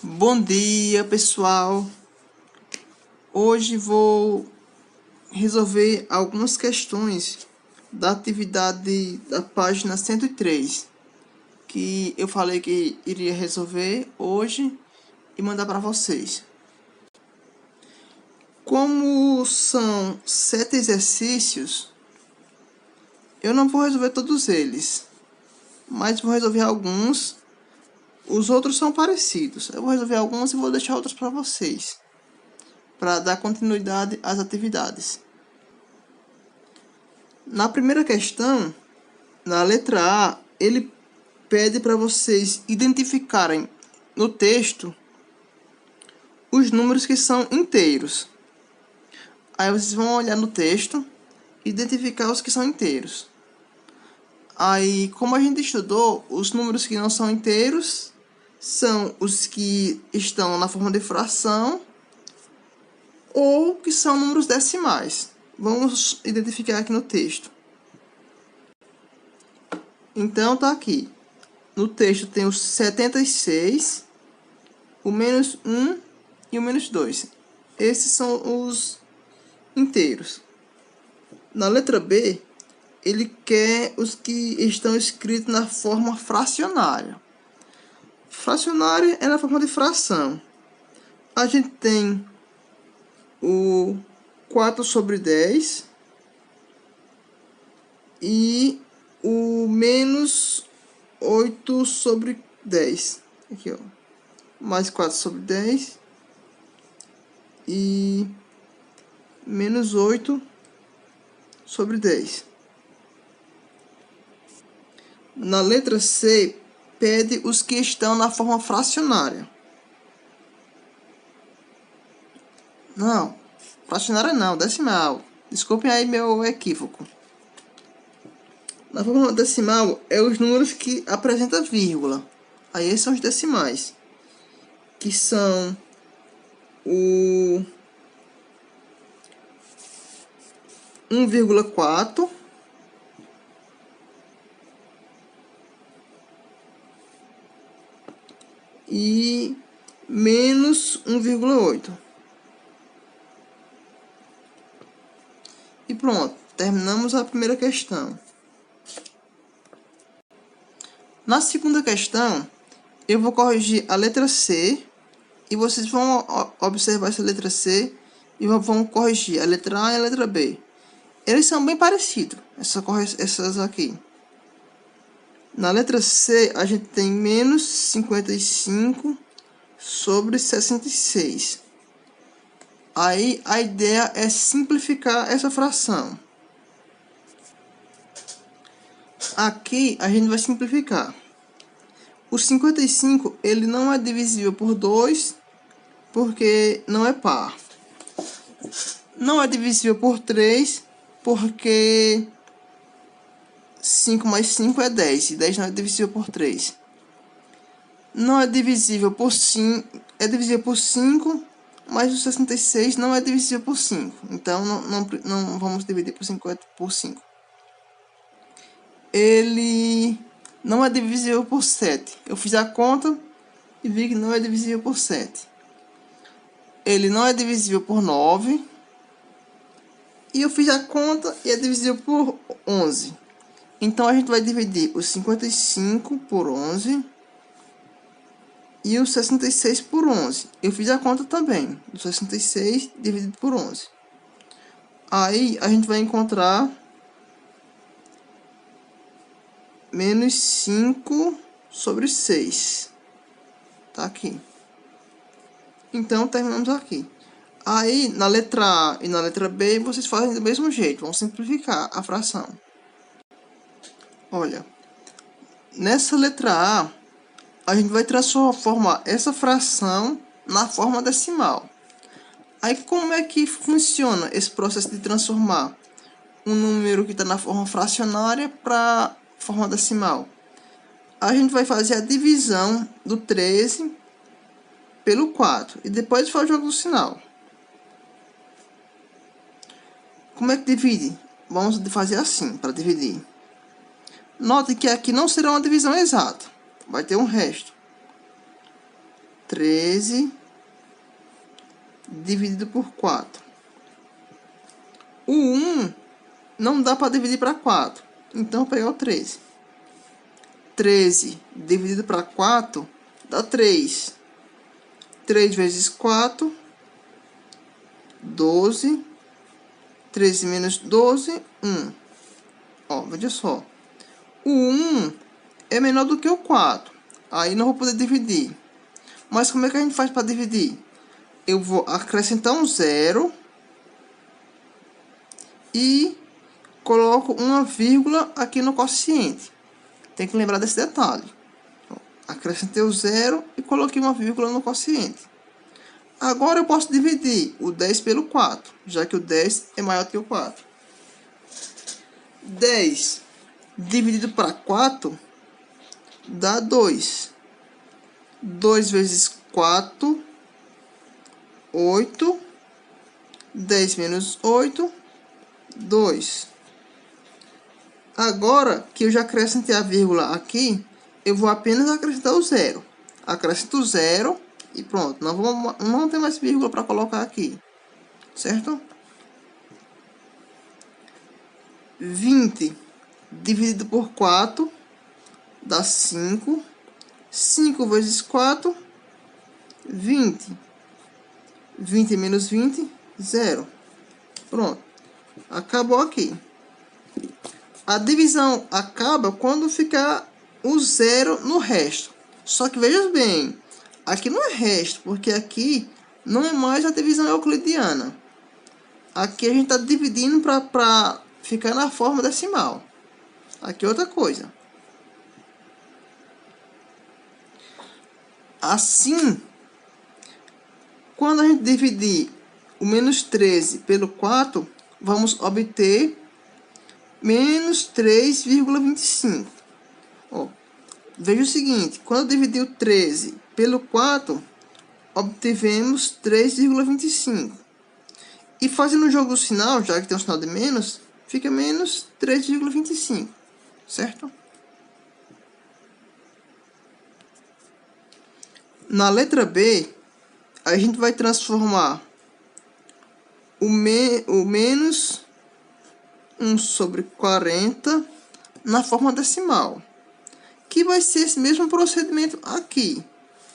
Bom dia, pessoal! Hoje vou resolver algumas questões da atividade da página 103, que eu falei que iria resolver hoje e mandar para vocês. Como são 7 exercícios, eu não vou resolver todos eles, mas vou resolver alguns. Os outros são parecidos. Eu vou resolver alguns e vou deixar outros para vocês, para dar continuidade às atividades. Na primeira questão, na letra A, ele pede para vocês identificarem no texto os números que são inteiros. Aí vocês vão olhar no texto e identificar os que são inteiros. Aí, como a gente estudou, os números que não são inteiros são os que estão na forma de fração ou que são números decimais. Vamos identificar aqui no texto. Então, tá aqui. No texto tem o 76, o menos 1 e o menos 2. Esses são os inteiros. Na letra B, ele quer os que estão escritos na forma fracionária. Fracionária é na forma de fração. A gente tem o 4 sobre 10 e o menos 8 sobre 10. Aqui, ó. Mais 4 sobre 10 e menos 8 sobre 10. Na letra C, pede os que estão na forma fracionária. Não, fracionária não, decimal. Desculpem aí meu equívoco. Na forma decimal, é os números que apresentam vírgula. Aí esses são os decimais, que são o 1,4, e menos 1,8. E pronto, terminamos a primeira questão. Na segunda questão, eu vou corrigir a letra C e vocês vão observar essa letra C e vão corrigir a letra A e a letra B. Eles são bem parecidos, essas aqui. Na letra C, a gente tem menos 55 sobre 66. Aí, a ideia é simplificar essa fração. Aqui, a gente vai simplificar. O 55, ele não é divisível por 2, porque não é par. Não é divisível por 3, porque 5 mais 5 é 10, e 10 não é divisível por 3. Não é divisível por 5, é divisível por 5, mas o 66 não é divisível por 5. Então, não vamos dividir por 50 por 5. Ele não é divisível por 7. Eu fiz a conta e vi que não é divisível por 7. Ele não é divisível por 9. E eu fiz a conta e é divisível por 11. Então, a gente vai dividir os 55 por 11 e o 66 por 11. Eu fiz a conta também. O 66 dividido por 11. Aí, a gente vai encontrar menos 5 sobre 6. Tá aqui. Então, terminamos aqui. Aí, na letra A e na letra B, vocês fazem do mesmo jeito. Vão simplificar a fração. Olha, nessa letra A, a gente vai transformar essa fração na forma decimal. Aí, como é que funciona esse processo de transformar um número que está na forma fracionária para forma decimal? A gente vai fazer a divisão do 13 pelo 4 e depois faz o jogo do sinal. Como é que divide? Vamos fazer assim para dividir. Note que aqui não será uma divisão exata, vai ter um resto. 13 dividido por 4. O 1 não dá para dividir para 4. Então, vou pegar o 13. 13 dividido para 4 dá 3. 3 vezes 4, 12. 13 menos 12, 1. Ó, veja só. O 1 é menor do que o 4. Aí não vou poder dividir. Mas como é que a gente faz para dividir? Eu vou acrescentar um 0 e coloco uma vírgula aqui no quociente. Tem que lembrar desse detalhe. Acrescentei o 0 e coloquei uma vírgula no quociente. Agora eu posso dividir o 10 pelo 4, já que o 10 é maior que o 4. 10 dividido para 4 dá 2. 2 vezes 4, 8. 10 menos 8, 2. Agora que eu já acrescentei a vírgula aqui, eu vou apenas acrescentar o 0. Acrescento o 0 e pronto. Não tem mais vírgula para colocar aqui. Certo? 20 dividido por 4 dá 5. 5 vezes 4, 20. 20 menos 20, 0. Pronto. Acabou aqui. A divisão acaba quando ficar o 0 no resto. Só que veja bem, aqui não é resto, porque aqui não é mais a divisão euclidiana. Aqui a gente está dividindo para ficar na forma decimal. Aqui é outra coisa. Assim, quando a gente dividir o menos 13 pelo 4, vamos obter menos 3,25. Veja o seguinte, quando eu dividi o 13 pelo 4, obtivemos 3,25. E fazendo o jogo do sinal, já que tem um sinal de menos, fica menos 3,25, certo? Na letra B, a gente vai transformar o menos 1 sobre 40 na forma decimal, que vai ser esse mesmo procedimento aqui.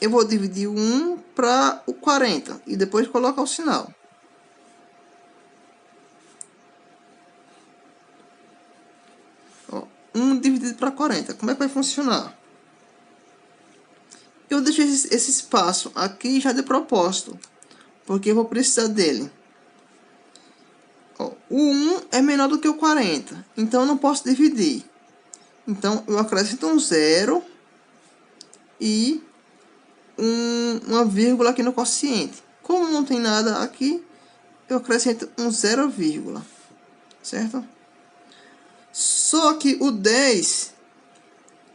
Eu vou dividir o 1 para o 40 e depois colocar o sinal. Ó, 1 dividido para 40. Como é que vai funcionar? Eu deixei esse espaço aqui já de propósito, porque eu vou precisar dele. Ó, o 1 é menor do que o 40, então eu não posso dividir. Então, eu acrescento um 0 e uma vírgula aqui no quociente. Como não tem nada aqui, eu acrescento um 0, certo? Só que o 10,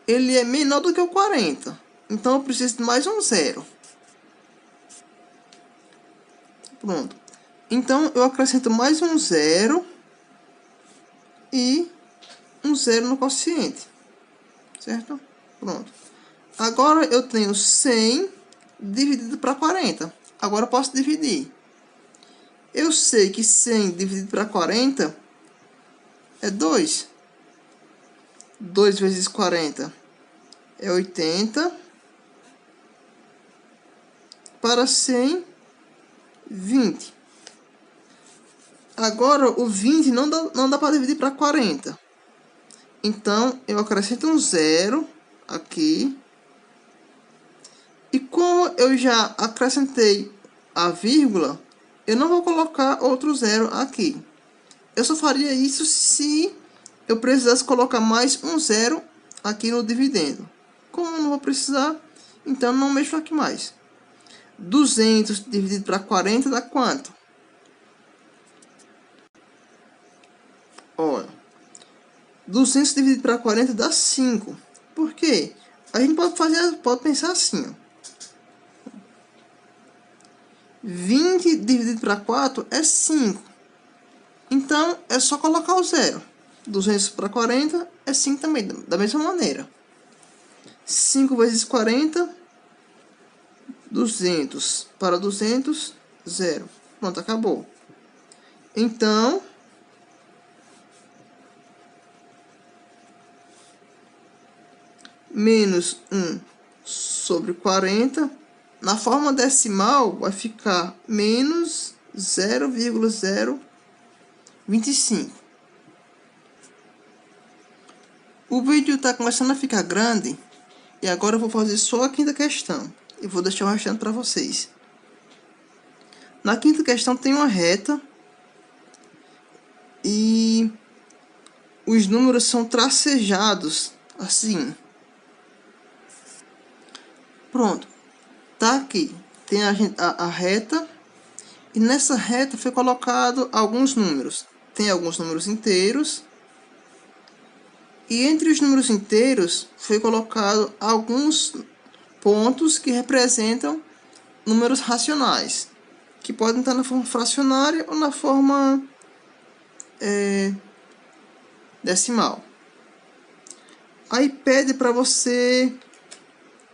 ele é menor do que o 40. Então, eu preciso de mais um 0. Pronto. Então, eu acrescento mais um 0 e um 0 no quociente. Certo? Pronto. Agora, eu tenho 100 dividido para 40. Agora, eu posso dividir. Eu sei que 100 dividido para 40 é 2. 2 vezes 40 é 80. Para 100, 20. Agora, o 20 não dá para dividir para 40. Então, eu acrescento um 0 aqui. E como eu já acrescentei a vírgula, eu não vou colocar outro 0 aqui. Eu só faria isso se eu precisasse colocar mais um 0 aqui no dividendo. Como eu não vou precisar, então não mexo aqui mais. 200 dividido para 40 dá quanto? Olha, 200 dividido para 40 dá 5. Por quê? A gente pode pensar assim, ó. 20 dividido para 4 é 5. Então, é só colocar o 0. 200 para 40 é 5 também, da mesma maneira. 5 vezes 40, 200 para 200, 0. Pronto, acabou. Então, menos 1 sobre 40, na forma decimal vai ficar menos 0,025. O vídeo está começando a ficar grande e agora eu vou fazer só a quinta questão. Eu vou deixar o restante para vocês. Na quinta questão tem uma reta e os números são tracejados assim. Pronto, tá aqui. Tem a reta e nessa reta foi colocado alguns números. Tem alguns números inteiros e entre os números inteiros foi colocado alguns pontos que representam números racionais, que podem estar na forma fracionária ou na forma decimal. Aí pede para você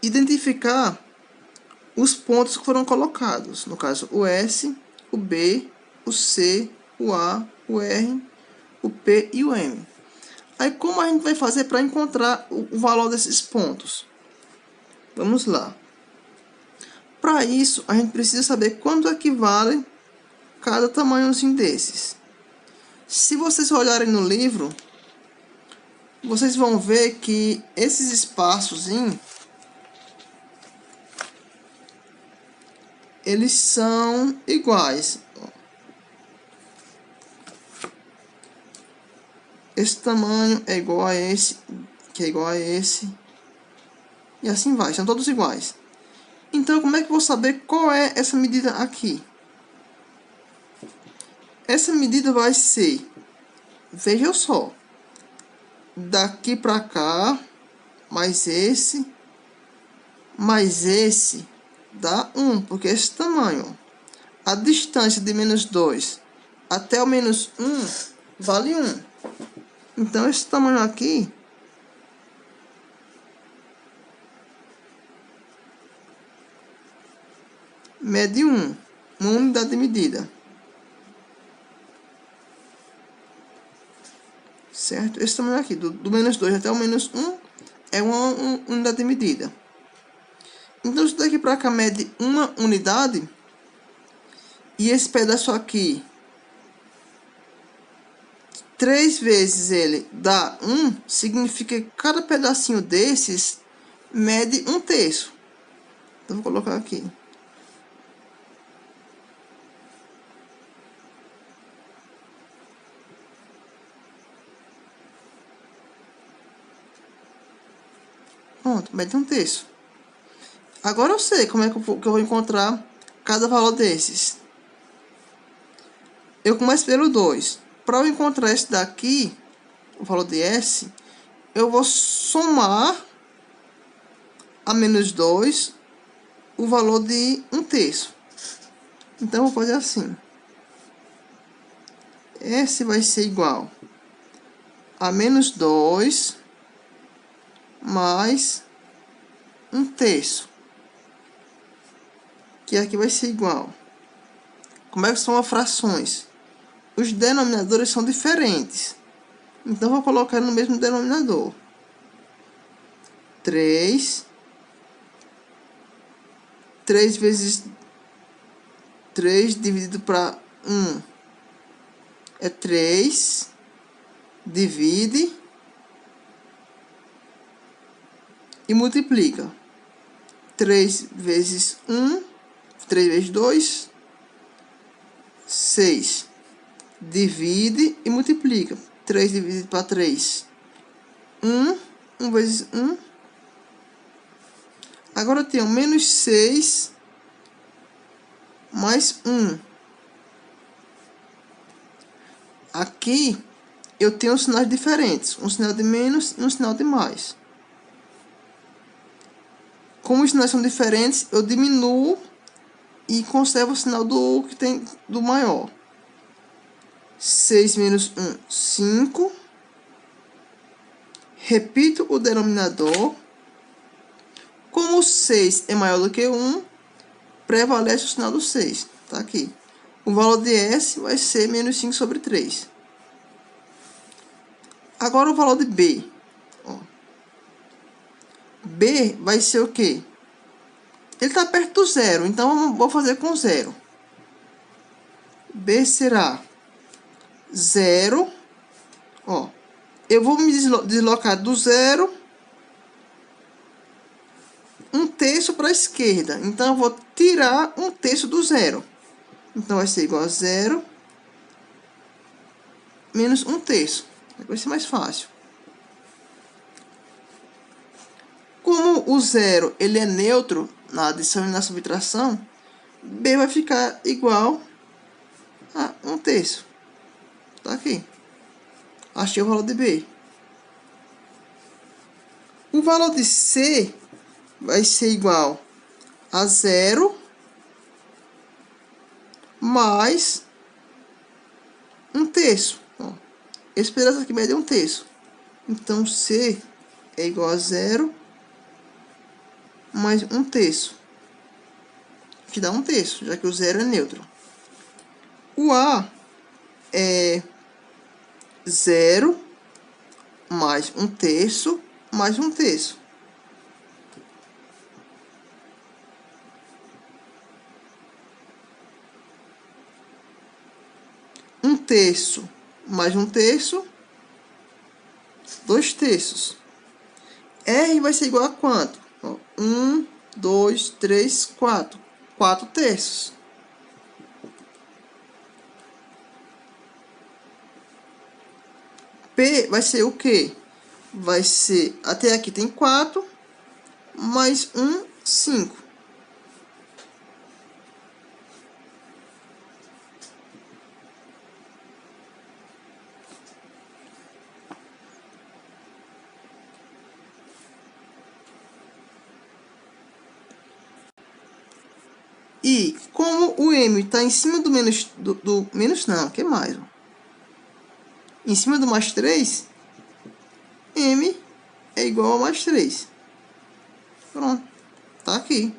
identificar os pontos que foram colocados, no caso o S, o B, o C, o A, o R, o P e o M. Aí como a gente vai fazer para encontrar o valor desses pontos? Vamos lá. Para isso, a gente precisa saber quanto equivale cada tamanhozinho desses. Se vocês olharem no livro, vocês vão ver que esses espaços, eles são iguais. Esse tamanho é igual a esse, que é igual a esse. E assim vai, são todos iguais. Então, como é que eu vou saber qual é essa medida aqui? Essa medida vai ser, veja só, daqui para cá, mais esse, dá 1, porque esse tamanho. A distância de menos 2 até o menos 1 vale 1. Então, esse tamanho aqui mede 1, uma unidade de medida. Certo? Esse tamanho aqui, do menos 2 até o menos 1, é uma unidade de medida. Então, isso daqui para cá mede uma unidade. E esse pedaço aqui, 3 vezes ele dá 1, significa que cada pedacinho desses mede 1/3. Então, vou colocar aqui. Pronto, mede 1/3. Agora eu sei como é que eu vou encontrar cada valor desses. Eu começo pelo 2. Para eu encontrar esse daqui, o valor de S, eu vou somar a menos 2 o valor de 1/3. Então, eu vou fazer assim. S vai ser igual a menos 2 mais 1/3. Que aqui vai ser igual. Como é que são as frações? Os denominadores são diferentes. Então, vou colocar no mesmo denominador. 3 vezes 3 dividido para 1 é 3. Divide e multiplica. 3 vezes 1, 3 vezes 2, 6. Divide e multiplica. 3 dividido para 3, 1. 1 vezes 1. Agora eu tenho menos 6 mais 1. Aqui eu tenho sinais diferentes. Um sinal de menos e um sinal de mais. Como os sinais são diferentes, eu diminuo e conservo o sinal que tem do maior. 6 menos 1, 5. Repito o denominador. Como 6 é maior do que 1, prevalece o sinal do 6. Tá aqui. O valor de S vai ser menos 5 sobre 3. Agora o valor de B. Ó. B vai ser o quê? Ele está perto do zero, então vou fazer com zero. B será 0. Ó, eu vou me deslocar do zero 1/3 para a esquerda. Então, eu vou tirar 1/3 do zero. Então, vai ser igual a 0 menos 1/3. Vai ser mais fácil. Como o zero ele é neutro na adição e na subtração, B vai ficar igual a 1/3. Tá aqui. Achei o valor de B. O valor de C vai ser igual a 0 mais 1/3. Ó, esse pedaço aqui mede 1/3. Então, C é igual a 0 mais 1/3. Que dá 1/3, já que o zero é neutro. O A é 0 mais 1/3 mais 1/3. Um terço mais 1/3, 2/3. R vai ser igual a quanto? 1, 2, 3, 4. 4/3. P vai ser o quê? Vai ser, até aqui tem 4, mais 1, 5. E como o M está em cima do menos, do menos não, que mais? Em cima do mais 3, M é igual a mais 3. Pronto, tá aqui.